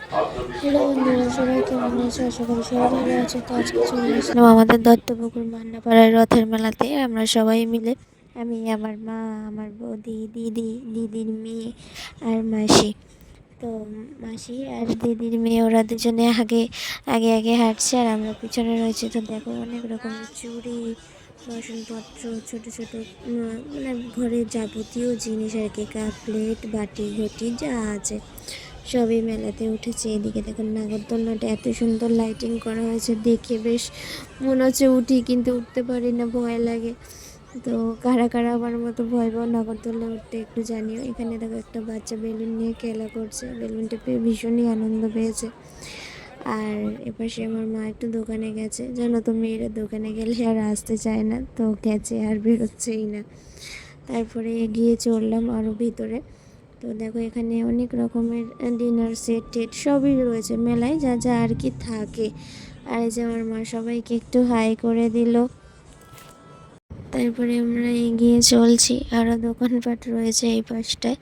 Hello বন্ধুরা, সবাই কেমন আছো? আশা করি সবাই ভালো আছে। তো আজকে চলে আসলাম আমাদের দত্তপুকুর মান্নাপাড়ার রথের মেলাতে। আমরা সবাই মিলে, আমি, আমার মা, আমার বৌদি, দিদির মেয়ে আর মাসি। তো মাসি আর দিদির মেয়ে ওরা দুজনে আগে আগে আগে হাঁটছে আর আমরা পিছনে রয়েছি। তো দেখো অনেক রকমের চুড়ি, বাসনপত্র, ছোট ছোট মানে ঘরের যাবতীয় জিনিস আর কি, কাপ প্লেট বাটি ঘটি যা আছে সবই মেলাতে উঠেছে। এদিকে দেখুন নাগরদোলনাটা এত সুন্দর লাইটিং করা হয়েছে, দেখে বেশ মনে হচ্ছে উঠি, কিন্তু উঠতে পারি না, ভয় লাগে। তো কারা কারা আমার মতো ভয় পাও নাগরদোলনা উঠতে একটু জানিও। এখানে দেখো একটা বাচ্চা বেলুন নিয়ে খেলা করছে, বেলুনটা পেয়ে ভীষণই আনন্দ পেয়েছে। আর এপাশে আমার মা একটু দোকানে গেছে, জানো তো মেয়েরা দোকানে গেলে আর আসতে চায় না, তো গেছে আর বেরোচ্ছেই না। তারপরে এগিয়ে চললাম আরও ভিতরে। তো দেখো এখানে অনেক রকমের ডিনার সেট টেট সবই রয়েছে মেলায়, যা যা আর কি থাকে। আর এই যে আমার মা সবাইকে একটু হাই করে দিল। তারপরে আমরা এগিয়ে চলছি, আরও দোকানপাট রয়েছে এই পাশটায়।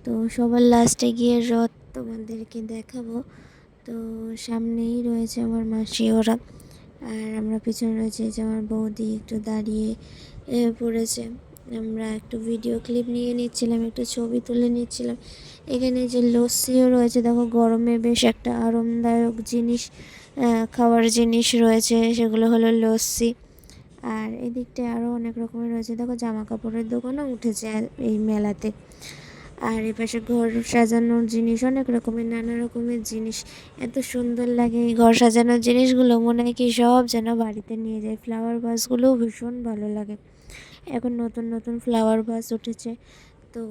তো সবার লাস্টে গিয়ে রথ তোমাদেরকে দেখাবো। তো সামনেই রয়েছে আমার মাসি ওরা, আর আমরা পিছনে রয়েছে যে আমার বৌদি একটু দাঁড়িয়ে পড়েছে। আমরা একটু ভিডিও ক্লিপ নিয়ে নিচ্ছিলাম, একটু ছবি তুলে নিচ্ছিলাম। এখানে যে লস্যিও রয়েছে, দেখো গরমে বেশ একটা আরামদায়ক জিনিস, খাওয়ার জিনিস রয়েছে, সেগুলো হলো লস্যি। আর এদিকটায় আরও অনেক রকমের রয়েছে, দেখো জামা কাপড়ের দোকানও উঠেছে এই মেলাতে। আর এপাশে ঘর সাজানোর জিনিস, অনেক রকমের নানা রকমের জিনিস, এত সুন্দর লাগে এই ঘর সাজানোর জিনিসগুলো, মনে হয় কি সব যেন বাড়িতে নিয়ে যায়। ফ্লাওয়ার ভাসগুলোও ভীষণ ভালো লাগে, এখন নতুন নতুন ফ্লাওয়ার ভাস উঠেছে, তো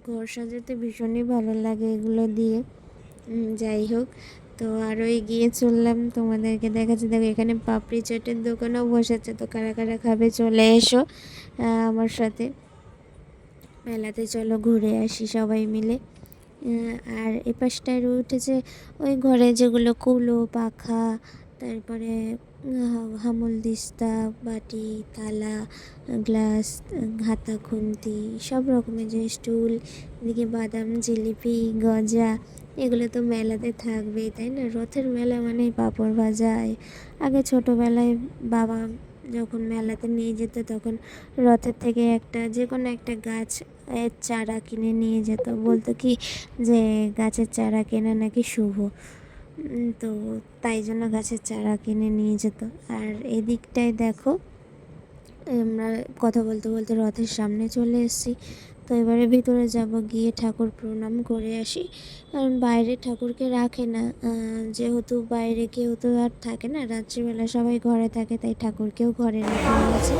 ঘর সাজাতে ভীষণই ভালো লাগে এগুলো দিয়ে। যাই হোক, তো আরও এগিয়ে চললাম, তোমাদেরকে দেখাচ্ছি। দেখো এখানে পাপড়ি চাটের দোকানও বসেছে, তো কারা কারা খাবে চলে এসো আমার সাথে মেলাতে, চলো ঘুরে আসি সবাই মিলে। আর এ পাশটায় উঠেছে ওই ঘরে যেগুলো কুলো পাখা, তারপরে হামল দিস্তা, বাটি থালা, গ্লাস, হাতা খুন্তি, সব রকমের যে স্টুল, এদিকে বাদাম জিলিপি গজা, এগুলো তো মেলাতে থাকবেই, তাই না? রথের মেলা মানে পাঁপড় ভাজা। আগে ছোটোবেলায় বাবা যখন মেলাতে নিয়ে যেত, তখন রথের থেকে একটা যে কোনো একটা গাছ এর চারা কিনে নিয়ে যেত, বলতো কি যে গাছের চারা কেনা নাকি শুভ। তো তাই জন্য গাছের চারা কিনে নিয়ে যেত। আর এদিকটায় দেখো আমরা কথা বলতে বলতে রথের সামনে চলে এসেছি। তো এবারে ভিতরে যাব, গিয়ে ঠাকুর প্রণাম করে আসি, কারণ বাইরে ঠাকুরকে রাখে না, যেহেতু বাইরে কেউ তো আর থাকে না, রাত্রিবেলা সবাই ঘরে থাকে, তাই ঠাকুরকেও ঘরে রাখা হয়েছে।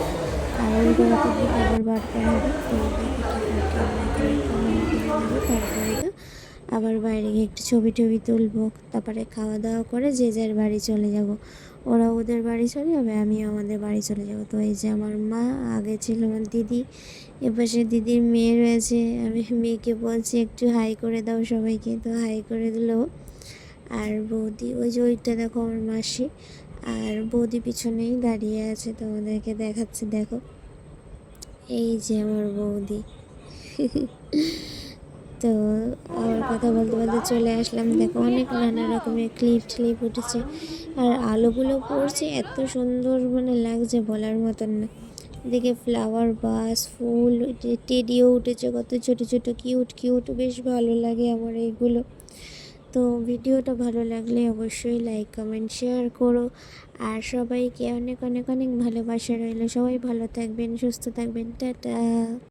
আর ওই ঘরে তো আবার বার করা হবে। তো দেখো ঠাকুরকে আমরা এখানে প্রণাম করে নেবো, তারপরে তো আবার বাইরে গিয়ে একটু ছবি টবি তুলবো, তারপরে খাওয়া দাওয়া করে যে যার বাড়ি চলে যাব। ওরা ওদের বাড়ি চলে যাবে, আমিও আমাদের বাড়ি চলে যাব। তো এই যে আমার মা, আগে ছিল আমার দিদি, এপাশে দিদির মেয়ে রয়েছে। আমি মেয়েকে বলছি একটু হাই করে দাও সবাইকে, তো হাই করে দিল। আর বৌদি ওই যে ওইটা দেখো আমার মাসি, আর বৌদি পিছনেই দাঁড়িয়ে আছে, তোমাদেরকে দেখাচ্ছে দেখো, এই যে আমার বৌদি। তো আবার কথা বলতে বলতে চলে আসলাম, দেখো অনেক নানা রকমের ক্লিপ টিলিপ উঠেছে, আর আলোগুলো পড়ছে এত সুন্দর, মানে লাগছে বলার মতন না। এদিকে ফ্লাওয়ার বাস, ফুল, টেডিও উঠেছে, কত ছোট ছোট কিউট কিউট, বেশ ভালো লাগে আমার এইগুলো। তো ভিডিওটা ভালো লাগলে অবশ্যই লাইক কমেন্ট শেয়ার করো, আর সবাইকে অনেক অনেক অনেক ভালোবাসা রইলো। সবাই ভালো থাকবেন, সুস্থ থাকবেন, টাটা।